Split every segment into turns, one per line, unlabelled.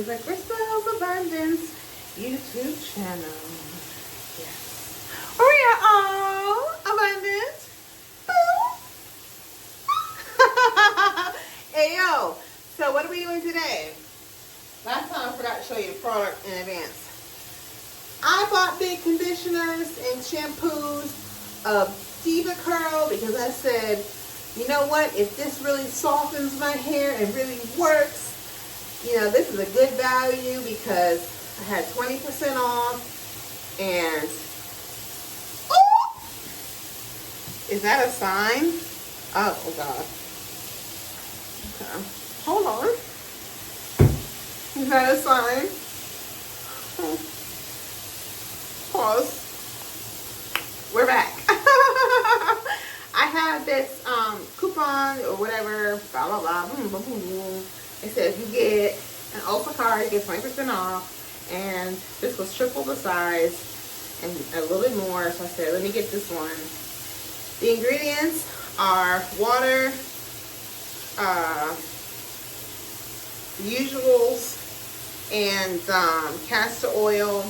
to the Crystal's Abundance YouTube channel. Yes. We are all abundant. Hey yo, so what are we doing today? Last time I forgot to show you the product in advance. I bought big conditioners and shampoos of DevaCurl because I said, you know what, if this really softens my hair and really works, you know, this is a good value because I had 20% off. And oh, is that a sign? Oh God. Okay, hold on. Is that a sign? Pause. We're back. I have this coupon or whatever, blah blah blah. Boom, boom, boom, boom. It says you get an Ultra card, you get 20% off, and this was triple the size and a little bit more. So I said, let me get this one. The ingredients are water, the usuals, and castor oil.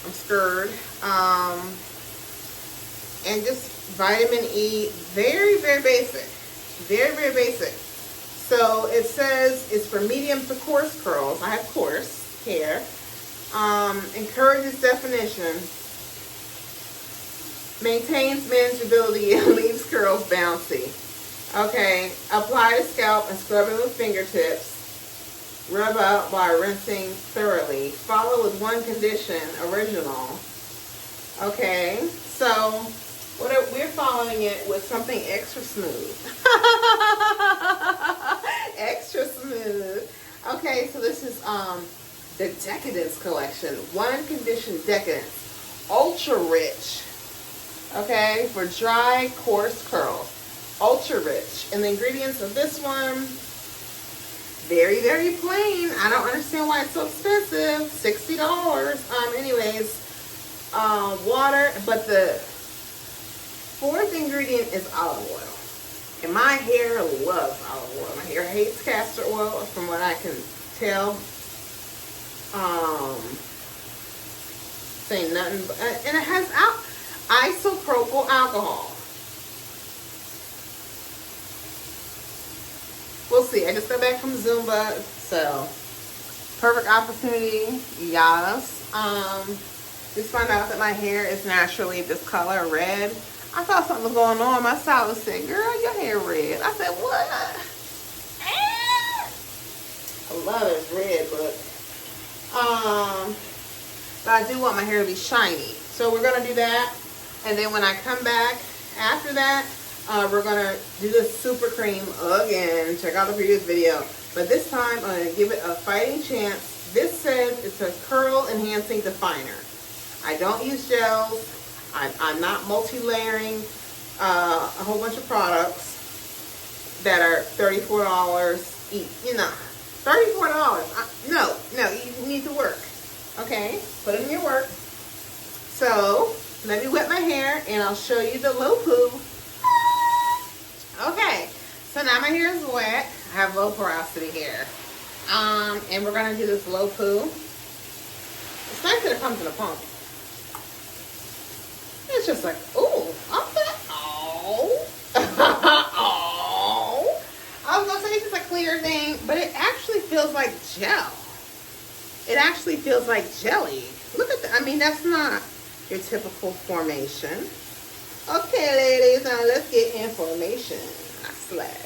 I'm scared. And just vitamin E. Very, very basic. Very, very basic. So it says it's for medium to coarse curls. I have coarse hair. Encourages definition. Maintains manageability and leaves curls bouncy. Okay. Apply to scalp and scrub it with fingertips. Rub out by rinsing thoroughly. Follow with one condition, original. Okay, so we're following it with something extra smooth. Extra smooth. Okay, so this is the Decadence collection. One condition Decadence. Ultra rich. Okay, for dry, coarse curls. Ultra rich. And the ingredients of this one, very, very plain. I don't understand why it's so expensive. $60. Anyways, water, but the fourth ingredient is olive oil. And my hair loves olive oil. My hair hates castor oil, from what I can tell. Say nothing, but, and it has isopropyl alcohol. We'll see. I just got back from Zumba, so perfect opportunity. Yes. Just found out that my hair is naturally this color, red. I thought something was going on. My stylist said, "Girl, your hair red." I said, "What?" I love it red, but I do want my hair to be shiny. So we're gonna do that, and then when I come back after that, we're gonna do the SuperCream again. Check out the previous video, but this time I'm gonna give it a fighting chance. This says it's a curl enhancing definer. I don't use gels. I'm not multi-layering a whole bunch of products that are $34 each. You know, $34. No, you need to work. Okay, put in your work. So let me wet my hair, and I'll show you the low poo. Okay, so now my hair is wet. I have low porosity hair. And we're gonna do this low poo. It's nice that it comes in a pump. It's just like, ooh, I'm that. Oh. Oh. I was gonna say it's just a clear thing, but it actually feels like gel. It actually feels like jelly. Look at that. I mean, that's not your typical formation. Okay, ladies, now let's get in formation. I slay.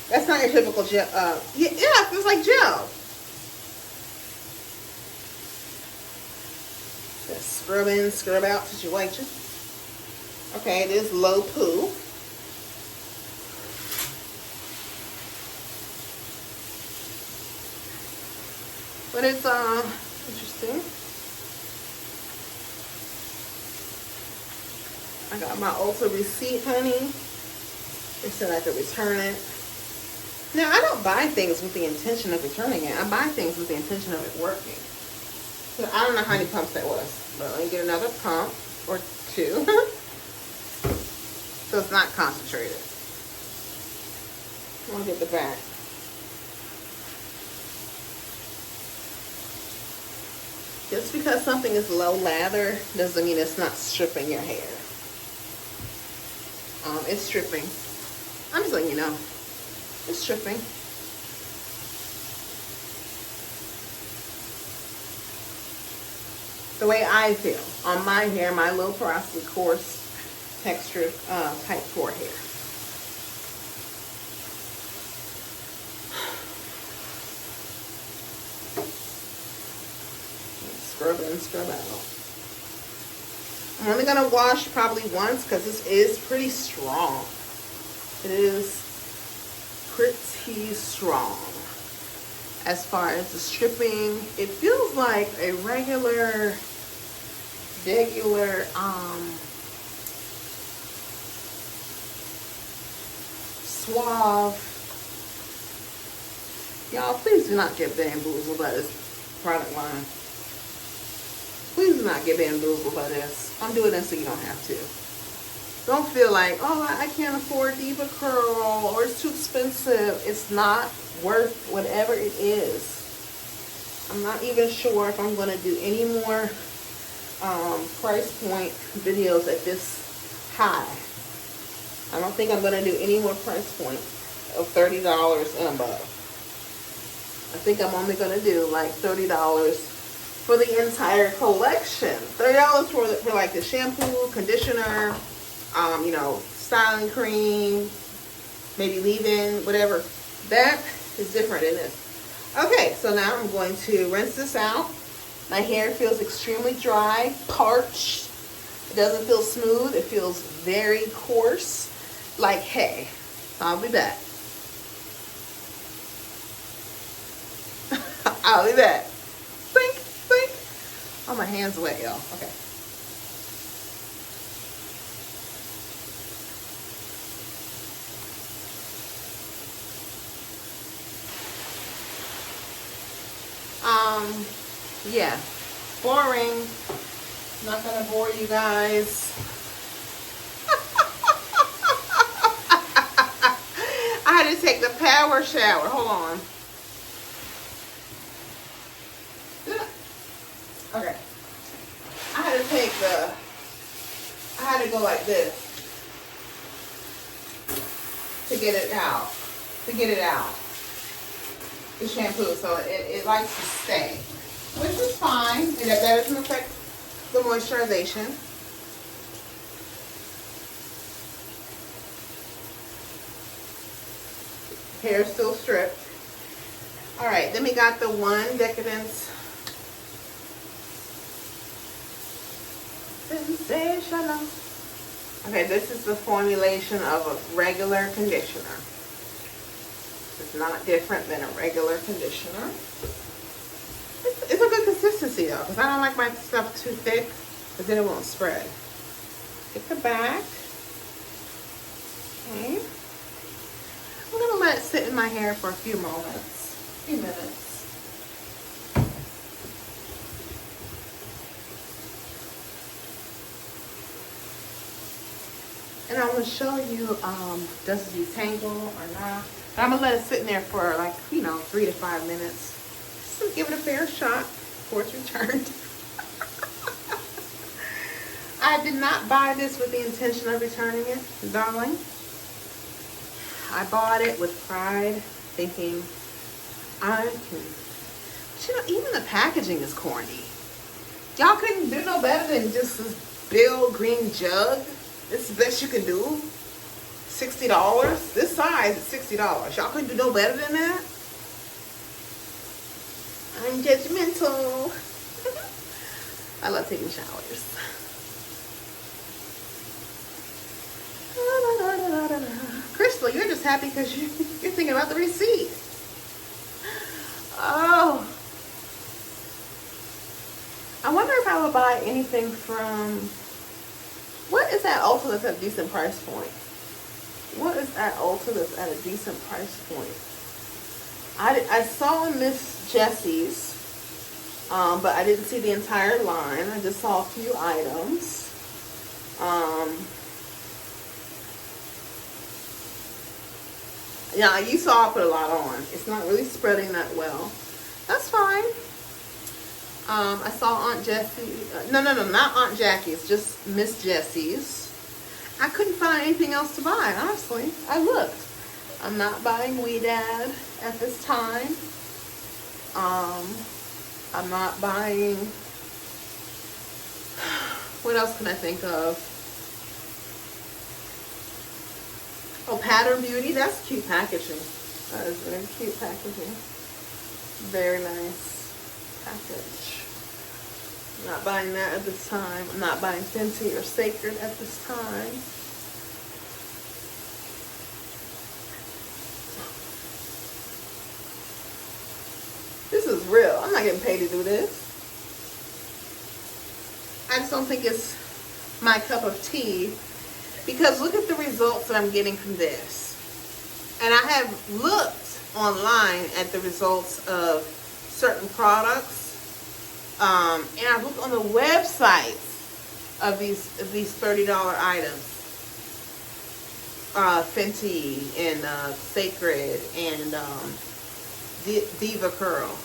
That's not your typical gel. Yeah, it feels like gel. Just scrub in, scrub out situation. Okay, it is low poo. But it's interesting. I got my Ulta receipt, honey. They said I could return it. Now, I don't buy things with the intention of returning it. I buy things with the intention of it working. So I don't know how many pumps that was. But let me get another pump or two. So it's not concentrated. I want to get the back. Just because something is low lather doesn't mean it's not stripping your hair. It's stripping. I'm just letting you know. It's stripping. The way I feel on my hair, my low porosity, coarse texture, type 4 hair. Scrub in, scrub out. I'm only gonna wash probably once because this is pretty strong. It is pretty strong. As far as the stripping, it feels like a regular suave. Y'all, please do not get bamboozled by this product line. Please do not get bamboozled by this. I'm doing this so you don't have to. Don't feel like, oh, I can't afford DevaCurl or it's too expensive. It's not worth whatever it is. I'm not even sure if I'm going to do any more price point videos at this high. I don't think I'm going to do any more price point of $30 and above. I think I'm only going to do like $30 for the entire collection. $30 for like the shampoo, conditioner, you know, styling cream, maybe leave-in, whatever. That is different in this. Okay, so now I'm going to rinse this out. My hair feels extremely dry, parched. It doesn't feel smooth. It feels very coarse, like hay. I'll be back. I'll be back. Blink, blink. Oh, my hand's wet, y'all. Okay. Yeah, boring. Not gonna bore you guys. I had to take the power shower. Hold on. Okay. I had to go like this to get it out. The shampoo, so it likes to stay, which is fine. And that doesn't affect the moisturization. Hair still stripped. All right, then we got the One Decadence Sensational. Okay, this is the formulation of a regular conditioner. It's not different than a regular conditioner. It's a good consistency though, because I don't like my stuff too thick, because then it won't spread. Get the back. Okay. I'm going to let it sit in my hair for a few moments, a few minutes. And I'm going to show you, does it detangle or not. But I'm going to let it sit in there for like, 3 to 5 minutes. Just to give it a fair shot before it's returned. I did not buy this with the intention of returning it, darling. I bought it with pride, thinking I can. But even the packaging is corny. Y'all couldn't do no better than just this Bill green jug. It's the best you can do. $60. This size is $60. Y'all couldn't do no better than that. I'm judgmental. I love taking showers. Crystal, you're just happy because you're thinking about the receipt. Oh. I wonder if I would buy anything from... What is that Ulta that's at a decent price point? What is that Ulta that's at a decent price point? I saw Miss Jessie's, but I didn't see the entire line. I just saw a few items. Yeah, you saw I put a lot on. It's not really spreading that well. That's fine. I saw Aunt Jessie. No, not Aunt Jackie's, just Miss Jessie's. I couldn't find anything else to buy, honestly. I looked. I'm not buying Dad at this time. I'm not buying... What else can I think of? Oh, Pattern Beauty. That's cute packaging. That is very cute packaging. Very nice package. I'm not buying that at this time. I'm not buying Fenty or Sacred at this time. This is real. I'm not getting paid to do this. I just don't think it's my cup of tea. Because look at the results that I'm getting from this. And I have looked online at the results of certain products. And I looked on the websites of these $30 items. Fenty and Sacred and DevaCurl.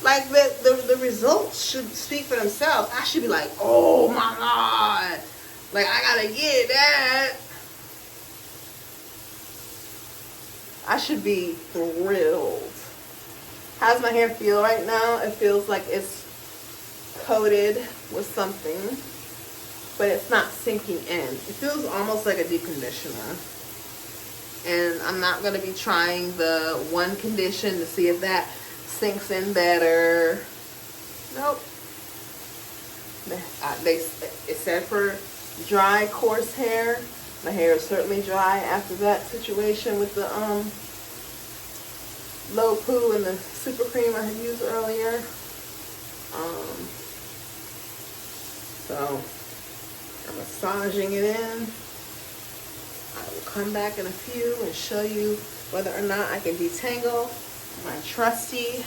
Like the results should speak for themselves. I should be like, oh my God. Like I gotta get that. I should be thrilled. How's my hair feel right now? It feels like it's coated with something, but it's not sinking in. It feels almost like a deep conditioner. And I'm not gonna be trying the one condition to see if that sinks in better. Nope. It said for dry, coarse hair. My hair is certainly dry after that situation with the low poo and the SuperCream I had used earlier. So I'm massaging it in. I will come back in a few and show you whether or not I can detangle my trusty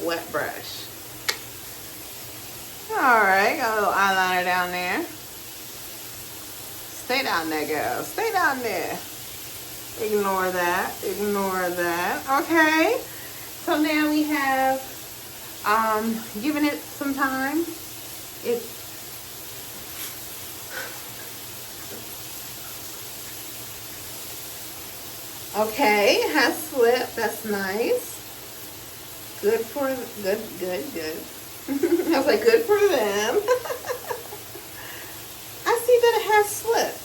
wet brush. Alright, got a little eyeliner down there. Stay down there, girl. Stay down there. Ignore that. Ignore that. Okay. So now we have given it some time. Okay, it has slipped. That's nice. Good for good. I was like, good for them. I see that it has slipped.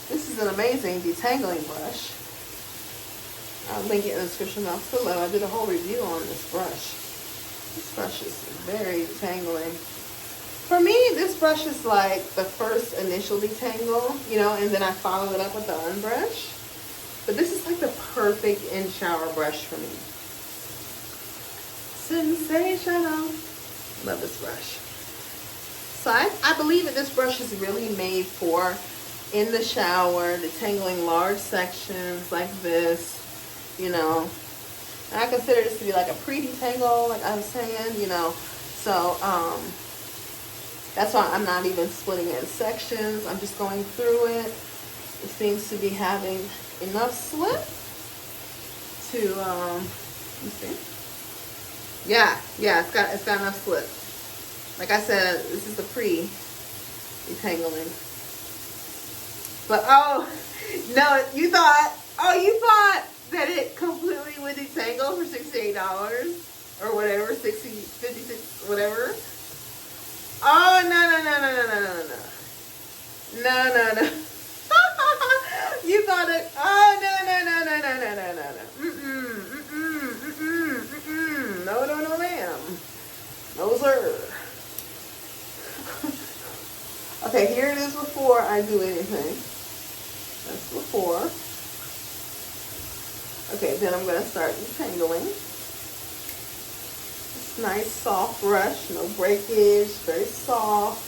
This is an amazing detangling brush. I'll link it in the description box below. I did a whole review on this brush. This brush is very detangling. For me, this brush is like the first initial detangle, you know, and then I follow it up with the unbrush. But this is like the perfect in-shower brush for me. Sensational. Love this brush. So I believe that this brush is really made for in the shower, detangling large sections like this, you know. And I consider this to be like a pre-detangle, like I was saying, you know. So that's why I'm not even splitting it in sections. I'm just going through it. It seems to be having enough slip to you see? Yeah, it's got enough slip. Like I said, this is the pre-detangling. But oh no, you thought that it completely would detangle for $68 or whatever, 60, 56, whatever. Oh no. You thought it. Oh no. No, ma'am. No, sir. Okay, here it is before I do anything. That's before. Okay, then I'm gonna start detangling. It's nice, soft brush, no breakage, very soft.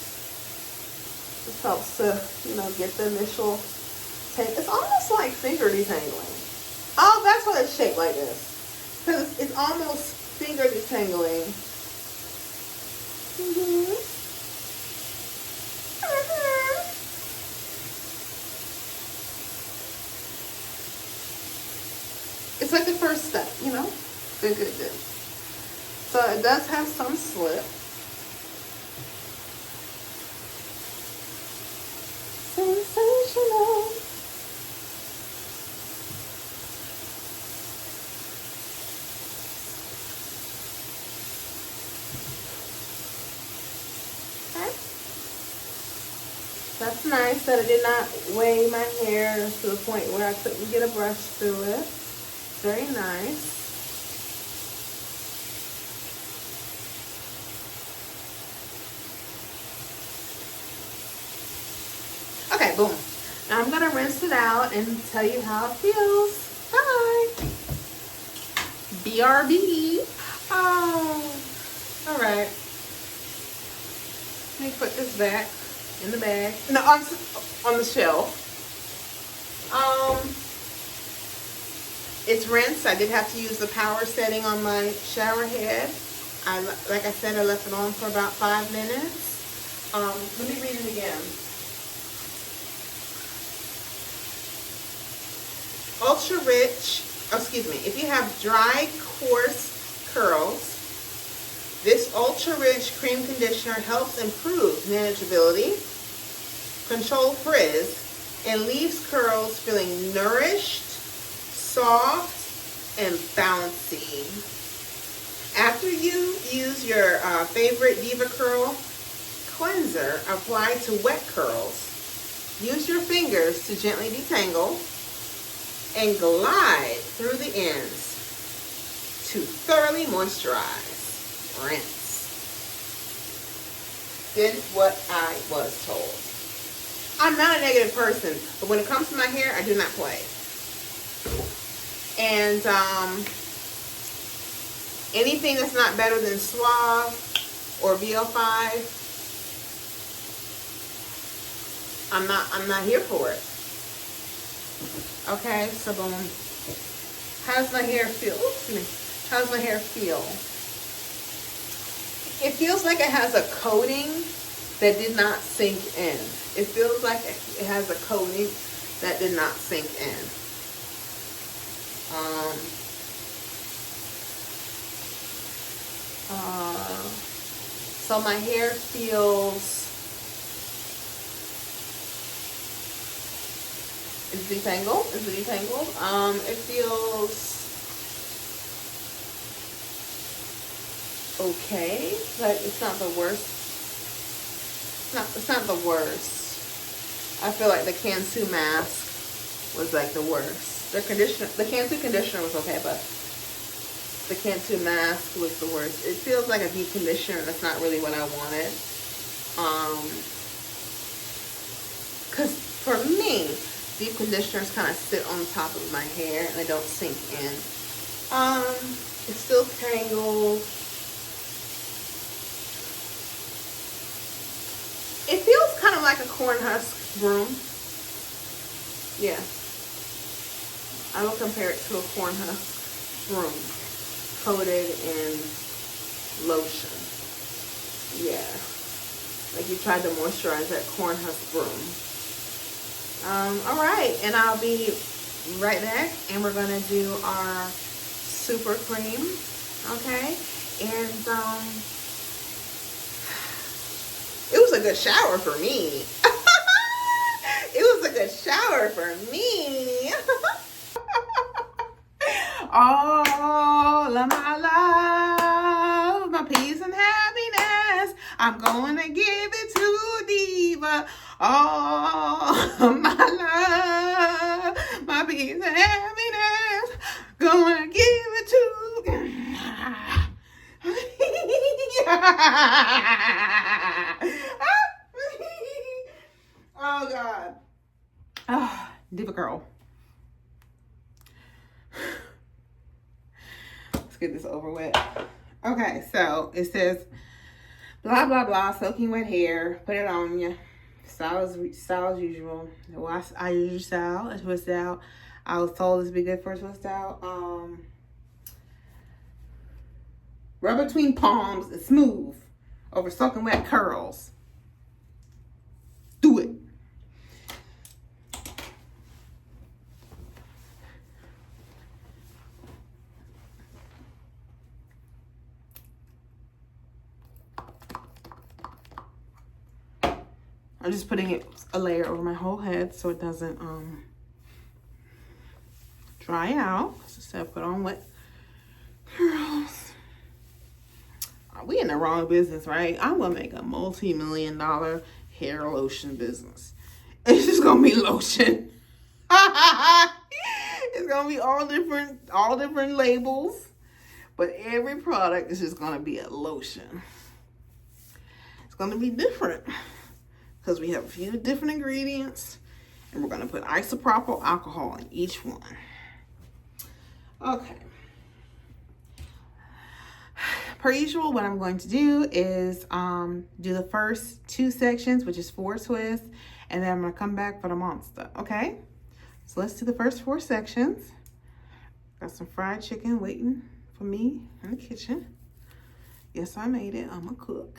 This helps to, you know, get the initial. It's almost like finger detangling. Oh, that's why it's shaped like this. Because it's almost finger detangling. It's like the first step, you know? Good. So it does have some slip. Sensational. Okay. That's nice that it did not weigh my hair to the point where I couldn't get a brush through it. Very nice. Okay, boom. Now I'm going to rinse it out and tell you how it feels. Bye. BRB. Oh, all right. Let me put this back in the bag. No, on the shelf. It's rinsed. I did have to use the power setting on my shower head. Like I said, I left it on for about 5 minutes. Let me read it again. Ultra rich, if you have dry, coarse curls, this ultra rich cream conditioner helps improve manageability, control frizz, and leaves curls feeling nourished, soft, and bouncy. After you use your favorite DevaCurl cleanser applied to wet curls, use your fingers to gently detangle and glide through the ends to thoroughly moisturize. Rinse. Did what I was told. I'm not a negative person, but when it comes to my hair, I do not play. And anything that's not better than Suave or VO5, I'm not here for it. Okay, so boom. How's my hair feel? Oops, excuse me. How's my hair feel? It feels like it has a coating that did not sink in. It feels like it has a coating that did not sink in. So my hair feels... Is it detangled? It feels okay. Like it's not the worst. It's not the worst. I feel like the Kansu mask was like the worst. The Kansu conditioner was okay, but the Kansu mask was the worst. It feels like a deep conditioner. That's not really what I wanted. Cause for me, deep conditioners kind of sit on top of my hair and they don't sink in. It's still tangled. It feels kind of like a corn husk broom. Yeah. I will compare it to a corn husk broom coated in lotion. Yeah. Like you tried to moisturize that corn husk broom. Alright, and I'll be right back and we're gonna do our super cream, okay? And it was a good shower for me. It was a good shower for me. All of my love, my peace and happiness, I'm gonna give it to Deva. All of my love, my peace and happiness, gonna give it to Oh God. Oh, DevaCurl. Let's get this over with. Okay, so it says blah blah blah, soaking wet hair, put it on you. Style as usual. Well, I usually style a twist out. I was told this would be good for a twist out. Rub between palms and smooth over soaking wet curls. Do it. I'm just putting it a layer over my whole head so it doesn't dry out. So I put on wet curls. We in the wrong business, right? I'm gonna make a multi-million-dollar hair lotion business. It's just gonna be lotion. It's gonna be all different labels, but every product is just gonna be a lotion. It's gonna be different because we have a few different ingredients, and we're gonna put isopropyl alcohol in each one. Okay. Per usual, what I'm going to do is do the first 2 sections, which is 4 twists, and then I'm going to come back for the monster, okay? So let's do the first 4 sections. Got some fried chicken waiting for me in the kitchen. Yes, I made it. I'm a cook.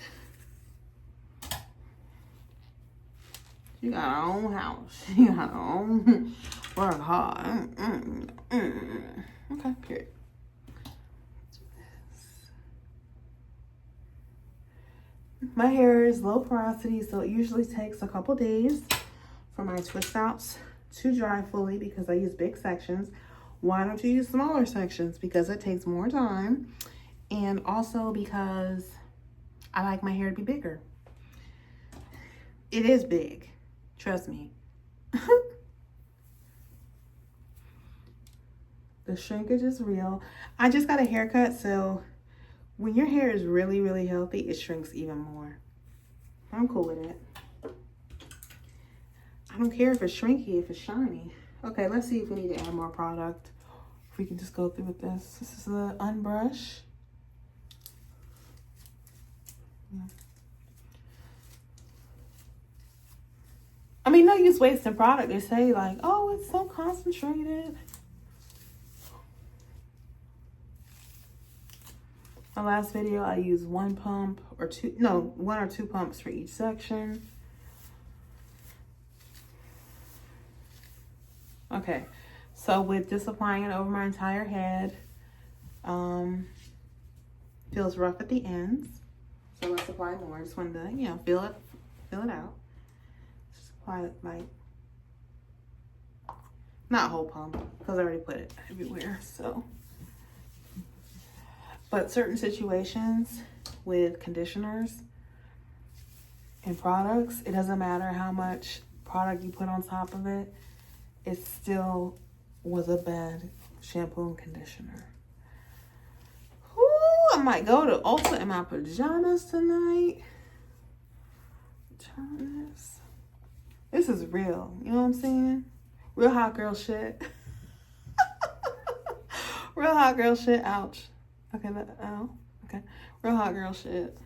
You got our own house. You got our own work hard. Okay, period. My hair is low porosity, so it usually takes a couple days for my twist outs to dry fully because I use big sections. Why don't you use smaller sections? Because it takes more time, and also because I like my hair to be bigger. It is big, trust me. The shrinkage is real. I just got a haircut, so when your hair is really, really healthy, it shrinks even more. I'm cool with it. I don't care if it's shrinky, if it's shiny. Okay, let's see if we need to add more product. If we can just go through with this. This is the unbrush. Yeah. I mean, no use wasting product. They say like, oh, it's so concentrated. My last video, I used 1 pump or 2, no, 1 or 2 pumps for each section. Okay, so with just applying it over my entire head, feels rough at the ends. So let's apply more. I just wanted to, you know, feel it out. Just apply it like, not whole pump, because I already put it everywhere, so. But certain situations with conditioners and products, it doesn't matter how much product you put on top of it, it still was a bad shampoo and conditioner. Ooh, I might go to Ulta in my pajamas tonight. This is real, you know what I'm saying? Real hot girl shit. Real hot girl shit, ouch. Okay, okay. Real hot girl shit.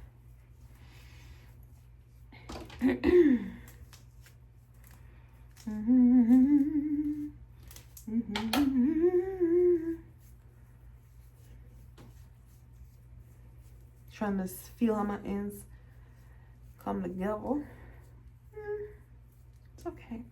Trying to feel how my ends come together. It's okay.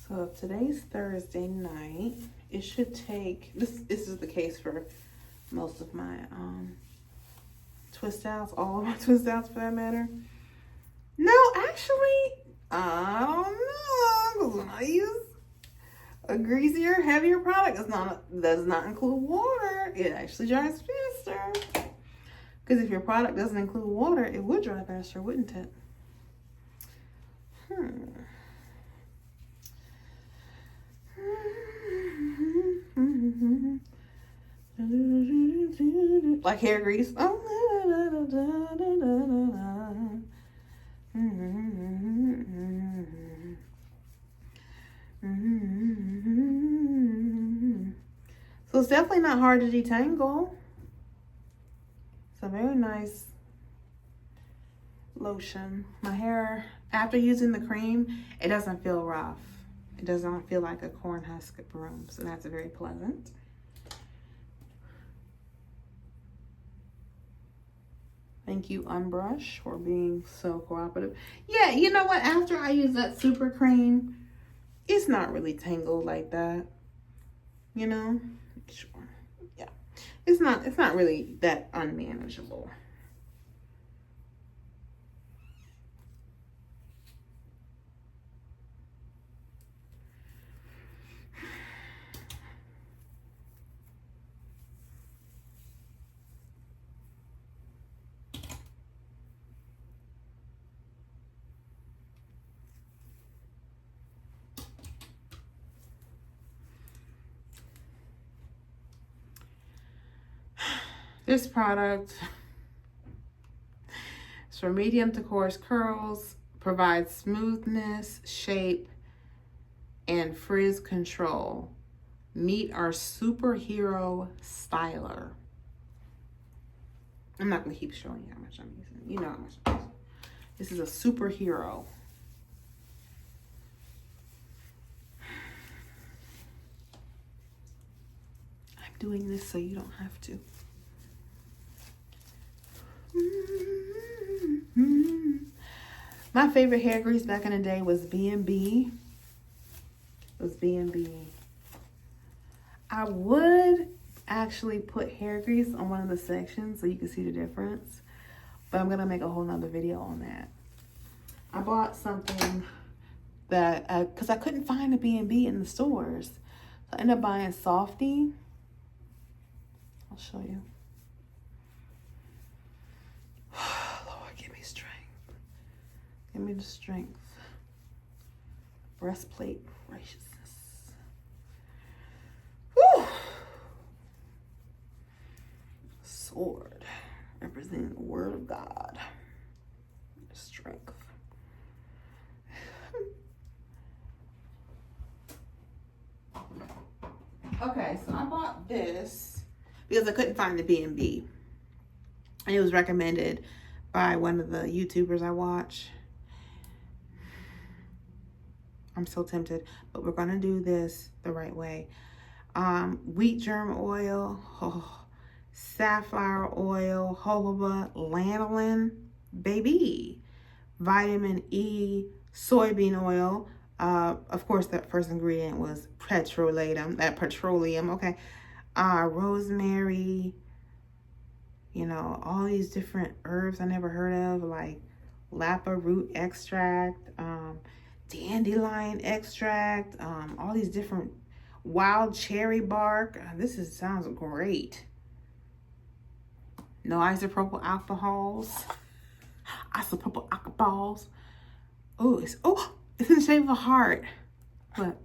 So if today's Thursday night, it should take, this is the case for most of my twist outs, all of my twist outs for that matter. No, actually, I don't know, because when I use a greasier, heavier product, does not include water, it actually dries faster. Because if your product doesn't include water, it would dry faster, wouldn't it? Like hair grease. So it's definitely not hard to detangle. It's a very nice lotion. My hair, after using the cream, it doesn't feel rough. It does not feel like a corn husk broom, so that's very pleasant. Thank you, Unbrush, for being so cooperative. Yeah, you know what? After I use that SuperCream, it's not really tangled like that. You know? Sure. Yeah. It's not really that unmanageable. This product is for medium to coarse curls, provides smoothness, shape, and frizz control. Meet our superhero styler. I'm not going to keep showing you how much I'm using. You know how much I'm using. This is a superhero. I'm doing this so you don't have to. My favorite hair grease back in the day was B&B. It was B&B. I would actually put hair grease on one of the sections so you can see the difference, but I'm gonna make a whole nother video on that. I bought something that because I couldn't find a B&B in the stores, so I ended up buying Softy. I'll show you. Lord, give me strength. Give me the strength. Breastplate righteousness. Whew. Sword representing the word of God. Strength. Okay, so I bought this because I couldn't find the B&B. And it was recommended by one of the YouTubers I watch. I'm so tempted, but we're gonna do this the right way. Wheat germ oil, safflower oil, jojoba, lanolin, baby, vitamin E, soybean oil. Of course, that first ingredient was petroleum, okay. Rosemary, you know, all these different herbs I never heard of, like lapa root extract, dandelion extract, all these different wild cherry bark. Sounds great. No isopropyl alcohols. Isopropyl alcohols. Oh, it's in the shape of a heart. Look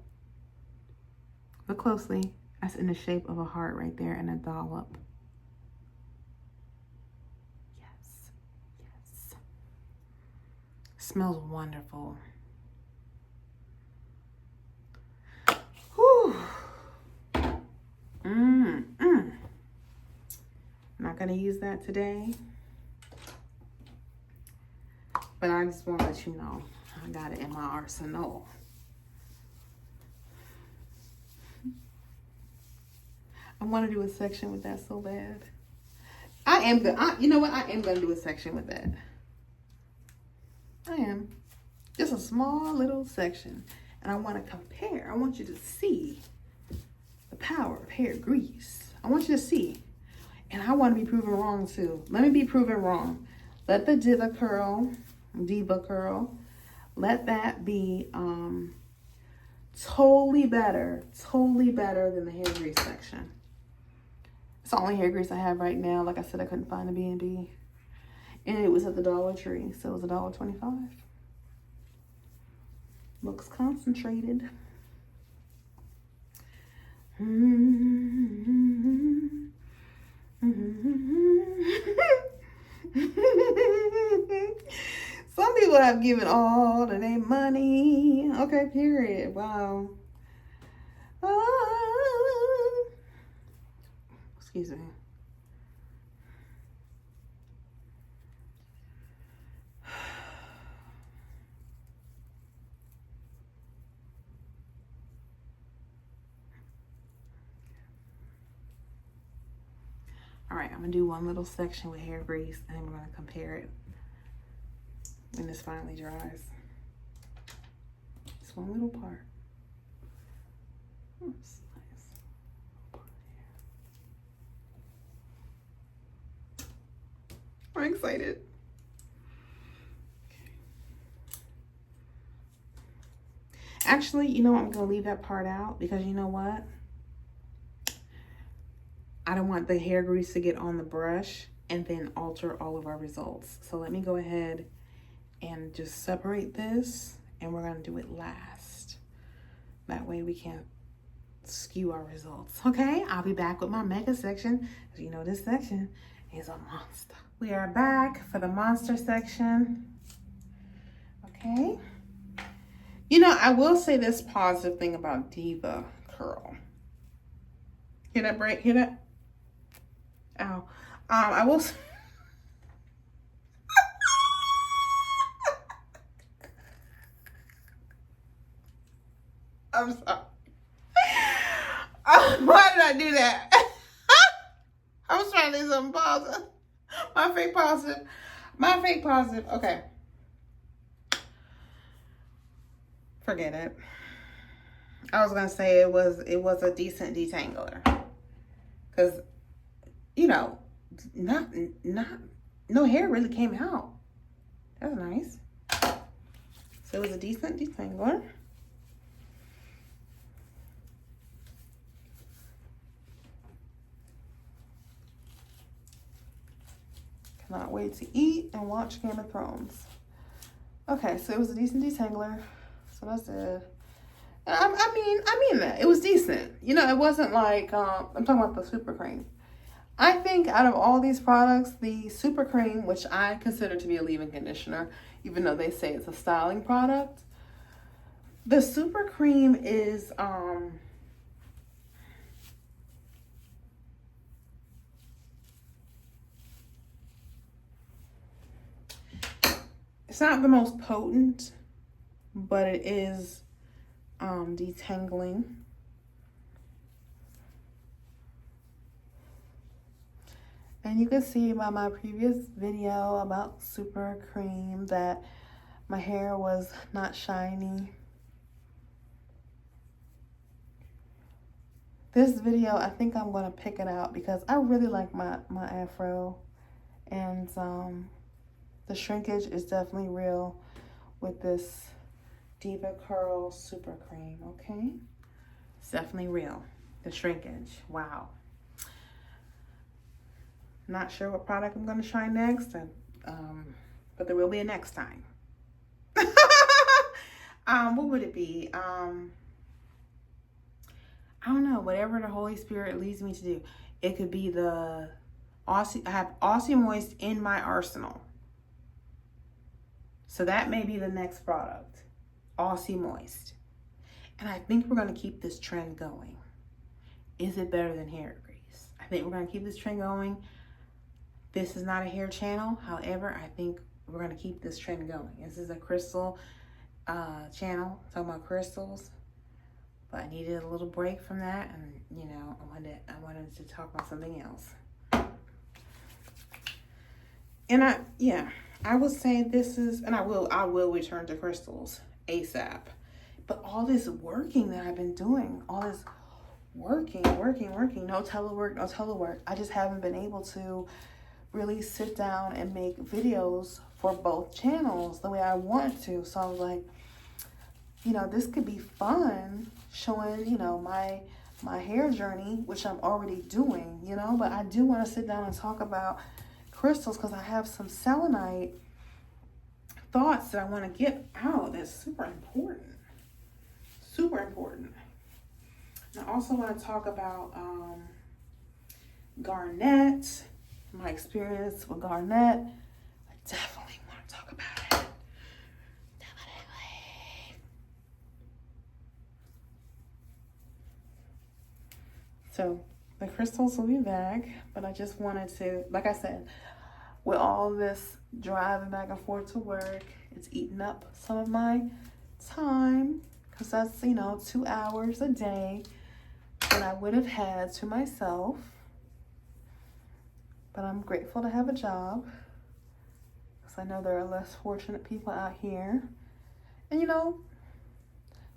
closely. That's in the shape of a heart right there, and a dollop. Yes, yes. Smells wonderful. Whew. Not gonna use that today, but I just want to let you know I got it in my arsenal. I want to do a section with that so bad. You know what? I am gonna do a section with that. I am. Just a small little section. And I want to compare. I want you to see the power of hair grease. I want you to see. And I want to be proven wrong too. Let me be proven wrong. Let the DevaCurl, let that be totally better than the hair grease section. It's the only hair grease I have right now. Like I said, I couldn't find a B&B. And it was at the Dollar Tree, so it was $1.25. Looks concentrated. Some people have given all of their money. Okay, period. Wow. Excuse me. All right, I'm gonna do one little section with hair grease, and then we're gonna compare it when this finally dries. Just one little part. Oops, nice. I'm excited. Okay. Actually, you know what? I'm gonna leave that part out because you know what? I don't want the hair grease to get on the brush and then alter all of our results. So let me go ahead and just separate this, and we're gonna do it last. That way we can't skew our results. Okay, I'll be back with my mega section. As you know, this section is a monster. We are back for the monster section. Okay. You know, I will say this positive thing about DevaCurl. Hear that break? Hear that? Ow. I will. I'm sorry. Why did I do that? I was trying to do something positive. My fake positive. My fake positive. Okay. Forget it. I was gonna say it was a decent detangler. Cause you know, no hair really came out. That's nice. So it was a decent detangler. Cannot wait to eat and watch Game of Thrones. Okay, so it was a decent detangler. So that's it. I mean that. It was decent. You know, it wasn't like, I'm talking about the SuperCream. I think out of all these products, the SuperCream, which I consider to be a leave-in conditioner, even though they say it's a styling product, the SuperCream is, it's not the most potent, but it is detangling. And you can see by my previous video about SuperCream that my hair was not shiny. This video, I think I'm going to pick it out because I really like my afro. And the shrinkage is definitely real with this DevaCurl SuperCream, okay? It's definitely real. The shrinkage, wow. Not sure what product I'm going to try next, but there will be a next time. What would it be? I don't know. Whatever the Holy Spirit leads me to do. It could be the Aussie. I have Aussie Moist in my arsenal, so that may be the next product, Aussie Moist. And I think we're going to keep this trend going. Is it better than hair grease? I think we're going to keep this trend going. This is not a hair channel. However, I think we're going to keep this trend going. This is a crystal channel, talking about crystals. But I needed a little break from that. And, you know, I wanted to talk about something else. And I would say this is, and I will return to crystals ASAP. But all this working that I've been doing, all this working, no telework. I just haven't been able to really sit down and make videos for both channels the way I want to. So I was like, you know, this could be fun showing, you know, my hair journey, which I'm already doing, you know, but I do want to sit down and talk about crystals because I have some selenite thoughts that I want to get out. That's super important. Super important. And I also want to talk about garnet, my experience with garnet. I definitely want to talk about it. Definitely. So the crystals will be back, but I just wanted to, like I said, with all this driving back and forth to work, it's eating up some of my time because that's, you know, 2 hours a day that I would have had to myself. But I'm grateful to have a job. Because I know there are less fortunate people out here. And you know,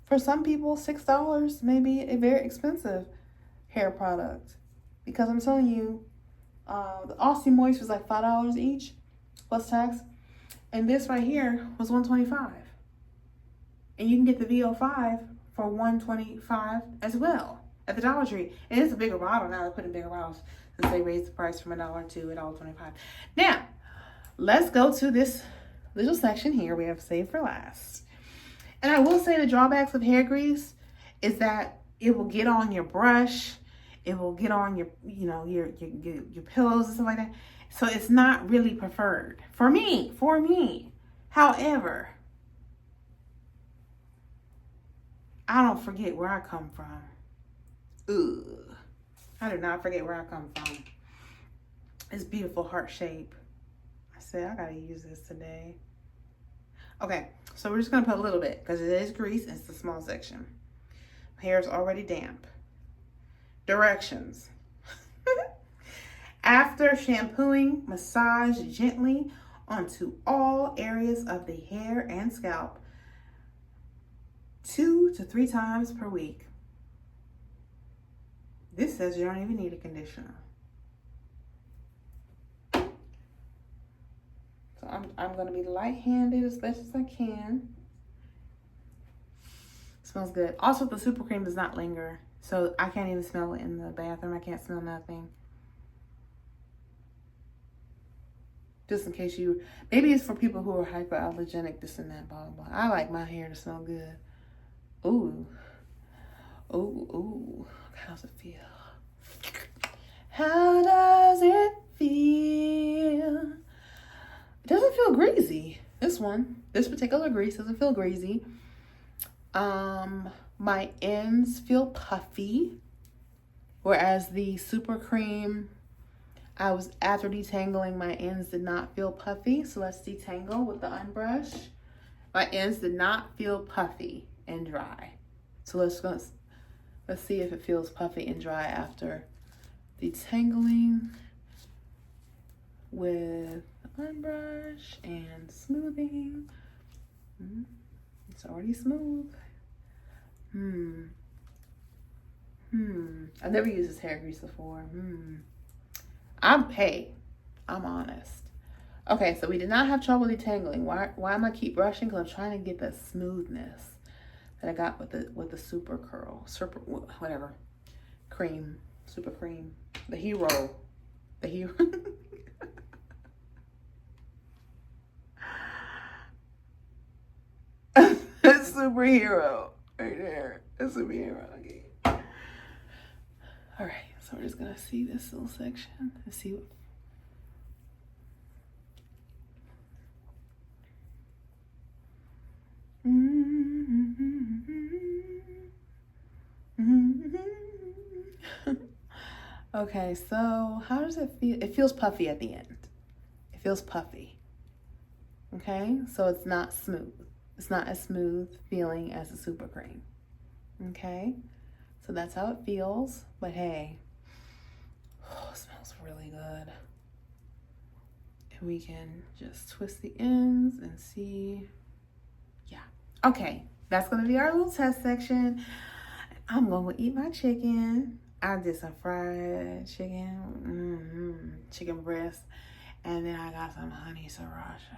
for some people, $6 may be a very expensive hair product. Because I'm telling you, the Aussie Moist was like $5 each, plus tax. And this right here was $125. And you can get the VO5 for $125 as well at the Dollar Tree. And it's a bigger bottle now. They put in bigger bottles since they raised the price from $1 to $1.25. Now, let's go to this little section here we have saved for last. And I will say the drawbacks of hair grease is that it will get on your brush. It will get on your, you know, your pillows and stuff like that. So it's not really preferred for me. However, I don't forget where I come from. Ugh. I do not forget where I come from. It's beautiful heart shape. I said I gotta use this today. Okay, so we're just gonna put a little bit because it is grease and it's a small section. My hair is already damp. Directions. After shampooing, massage gently onto all areas of the hair and scalp 2 to 3 times per week. This says you don't even need a conditioner. So I'm going to be light-handed as best as I can. Smells good. Also, the SuperCream does not linger. So I can't even smell it in the bathroom. I can't smell nothing. Just in case you, maybe it's for people who are hyperallergenic, this and that, blah, blah, blah. I like my hair to smell good. Ooh. Ooh, ooh. How's it feel? How does it feel? It doesn't feel greasy. This particular grease doesn't feel greasy. My ends feel puffy, whereas the SuperCream, after detangling, my ends did not feel puffy. So let's detangle with the unbrush. My ends did not feel puffy and dry. So let's see if it feels puffy and dry after detangling with the unbrush and smoothing. It's already smooth. I've never used this hair grease before. I'm honest. Okay, so we did not have trouble detangling. Why am I keep brushing? Because I'm trying to get the smoothness that I got with the SuperCream, SuperCream, the hero. Superhero right there. A superhero. Okay. All right, so we're just gonna see this little section and see what. Okay, so how does it feel? It feels puffy at the end. It feels puffy. Okay, so it's not smooth. It's not as smooth feeling as the SuperCream. Okay, so that's how it feels. But hey, it smells really good. And we can just twist the ends and see. Yeah. Okay, that's gonna be our little test section. I'm gonna eat my chicken. I did some fried chicken, chicken breast, and then I got some honey sriracha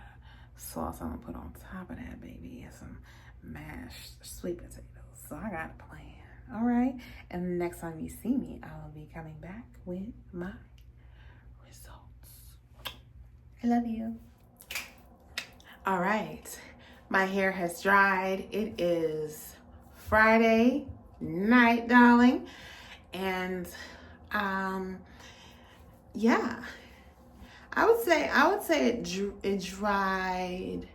sauce I'm gonna put on top of that, baby, and some mashed sweet potatoes. So I got a plan. All right, and the next time you see me, I will be coming back with my results. I love you. All right, my hair has dried. It is Friday night, darling, and yeah, I would say it dried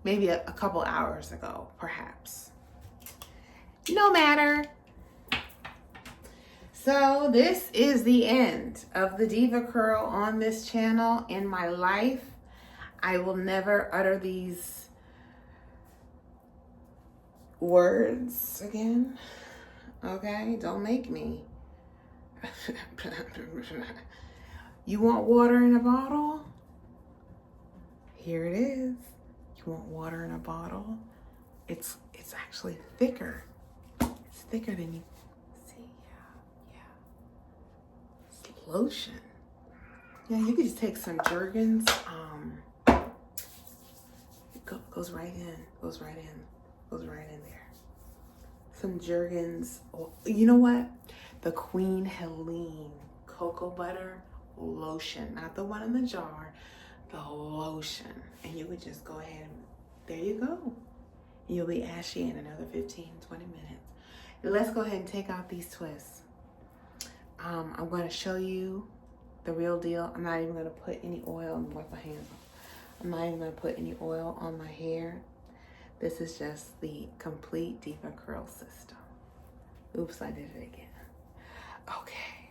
maybe a couple hours ago, perhaps. No matter. So this is the end of the DevaCurl on this channel. In my life, I will never utter these words again. Okay, don't make me. You want water in a bottle? Here it is. You want water in a bottle? It's actually thicker. It's thicker than you see. Yeah. It's lotion. Yeah, you could just take some Jergens. Goes right in there. Some Jergens. You know what? The Queen Helene cocoa butter lotion, not the one in the jar, the lotion. And you would just go ahead and there you go. You'll be ashy in another 15, 20 minutes. Let's go ahead and take out these twists. I'm going to show you the real deal. I'm not even going to put any oil and wipe my hands off. I'm not even going to put any oil on my hair. This is just the complete DevaCurl system. Oops, I did it again. Okay.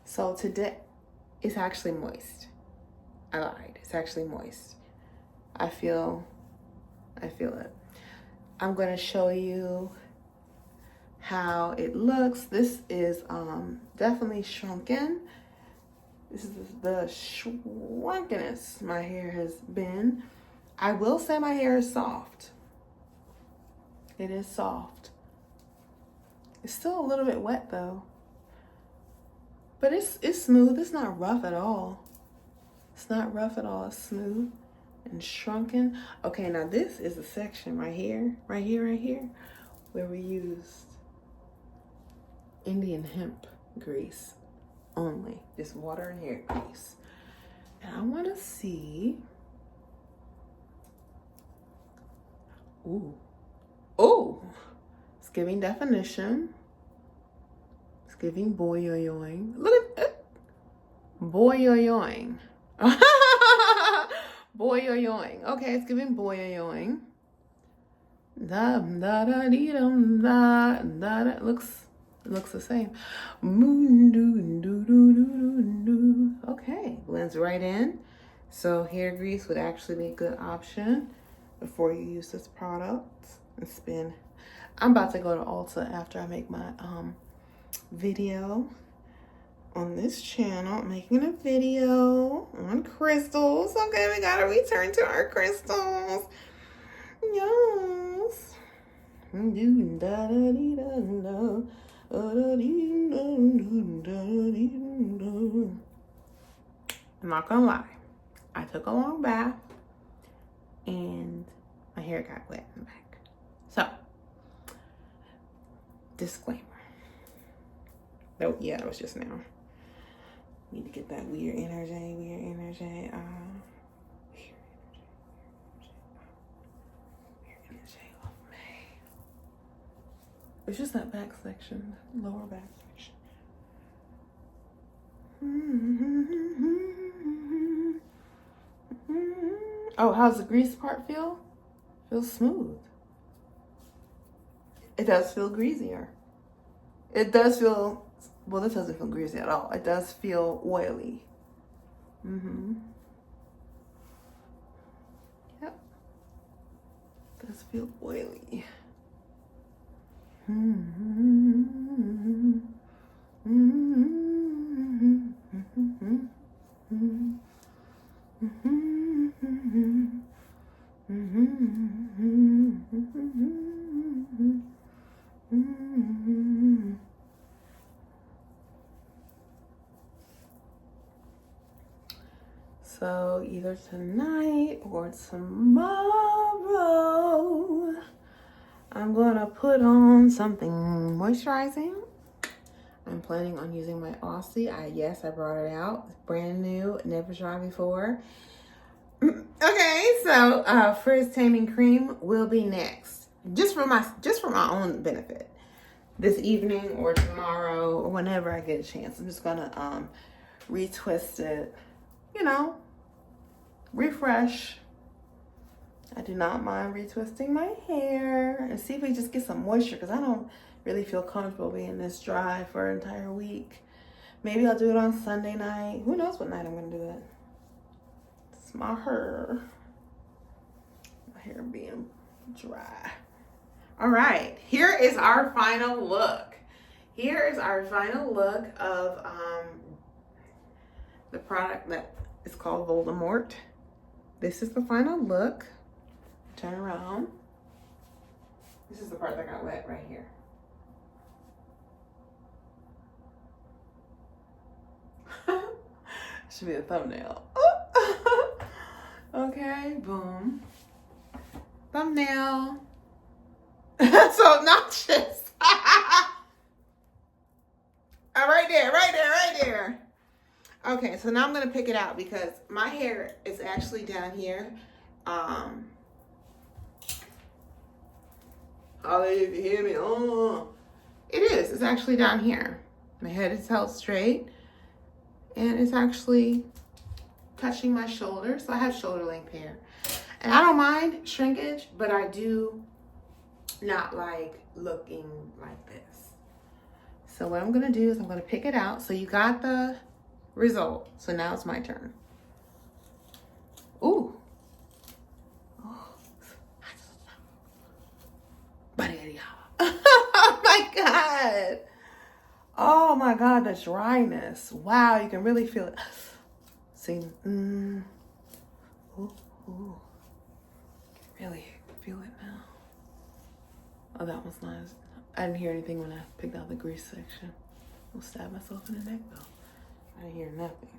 So today, it's actually moist. I lied. It's actually moist. I feel it. I'm going to show you how it looks. This is definitely shrunken. This is the shrunkenest my hair has been. I will say my hair is soft. It is soft. It's still a little bit wet though. But it's smooth. It's not rough at all. It's not rough at all. It's smooth and shrunken. Okay, now this is the section right here, where we used Indian hemp grease only. Just water and hair grease. And I want to see. Ooh. It's giving definition. It's giving boyoyoing. Look at it. Boyoyoing. Boyoyoing. Okay, it's giving boyoyoing. Da da da dee dum da da da. It looks the same. Okay, blends right in. So hair grease would actually be a good option before you use this product and spend. I'm about to go to Ulta after I make my video on this channel. I'm making a video on crystals. Okay, we gotta return to our crystals. Yes. I'm not gonna lie, I took a long bath and my hair got wet in the back. So, disclaimer. Oh yeah, that was just now. Need to get that weird energy. Weird energy off me. It's just that back section, lower back section. Oh, how's the grease part feel? Feels smooth. It does feel greasier. It does feel, well, this doesn't feel greasy at all. It does feel oily. Yep. It does feel oily. So either tonight or tomorrow, I'm gonna put on something moisturizing. I'm planning on using my Aussie. Yes, I brought it out. It's brand new, never tried before. Okay, so Frizz Taming Cream will be next. Just for my own benefit. This evening or tomorrow or whenever I get a chance. I'm just gonna retwist it, you know, refresh. I do not mind retwisting my hair and see if we just get some moisture, because I don't really feel comfortable being this dry for an entire week. Maybe I'll do it on Sunday night. Who knows what night I'm gonna do it. It's my hair. My hair being dry. All right, here is our final look. Here is our final look of the product that is called Voldemort. This is the final look. Turn around. This is the part that got wet right here. Should be a thumbnail. Okay, boom. Thumbnail. So obnoxious. Right there, right there, right there. Okay, so now I'm gonna pick it out because my hair is actually down here. Oh, if you hear me, oh. It is, it's actually down here. My head is held straight and it's actually touching my shoulder. So I have shoulder length hair. And I don't mind shrinkage, but I do not like looking like this. So what I'm gonna do is I'm gonna pick it out. So you got the result. So now it's my turn. Ooh. Oh my God. Oh my God, the dryness. Wow, you can really feel it. See, ooh, ooh. Really feel it now. Oh, that was nice. I didn't hear anything when I picked out the grease section. I'll stab myself in the neck though. I didn't hear nothing.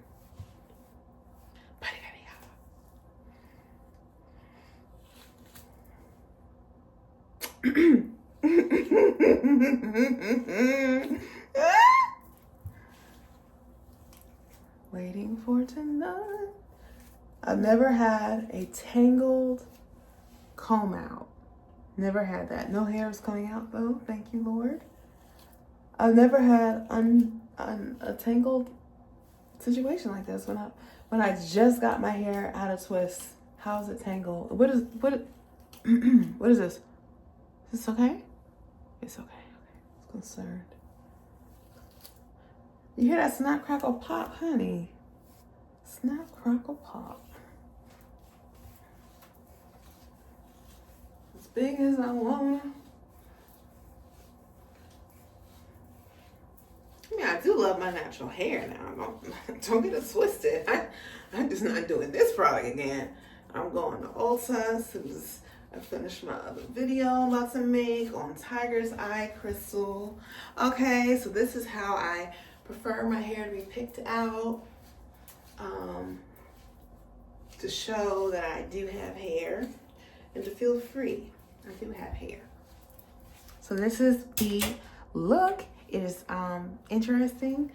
Waiting for tonight. I've never had a tangled comb out. Never had that. No hair is coming out though. Thank you, Lord. I've never had a tangled situation like this. When I just got my hair out of twists. How is it tangled? What is this? Is this okay? It's okay. It's concerned. You hear that snap, crackle, pop, honey? Snap, crackle, pop. As big as I wanna. I mean, I do love my natural hair now. Don't get it twisted. I'm just not doing this product again. I'm going to Ulta. I finished my other video I'm about to make on Tiger's Eye Crystal. Okay, so this is how I prefer my hair to be picked out, to show that I do have hair and to feel free. I do have hair. So this is the look. It is interesting.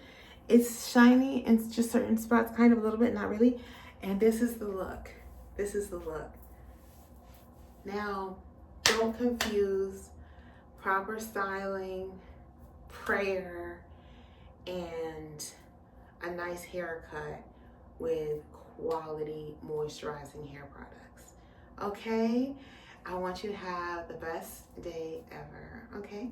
It's shiny in just certain spots, kind of a little bit, not really. And this is the look. This is the look. Now, don't confuse proper styling, prayer, and a nice haircut with quality moisturizing hair products. Okay? I want you to have the best day ever. Okay?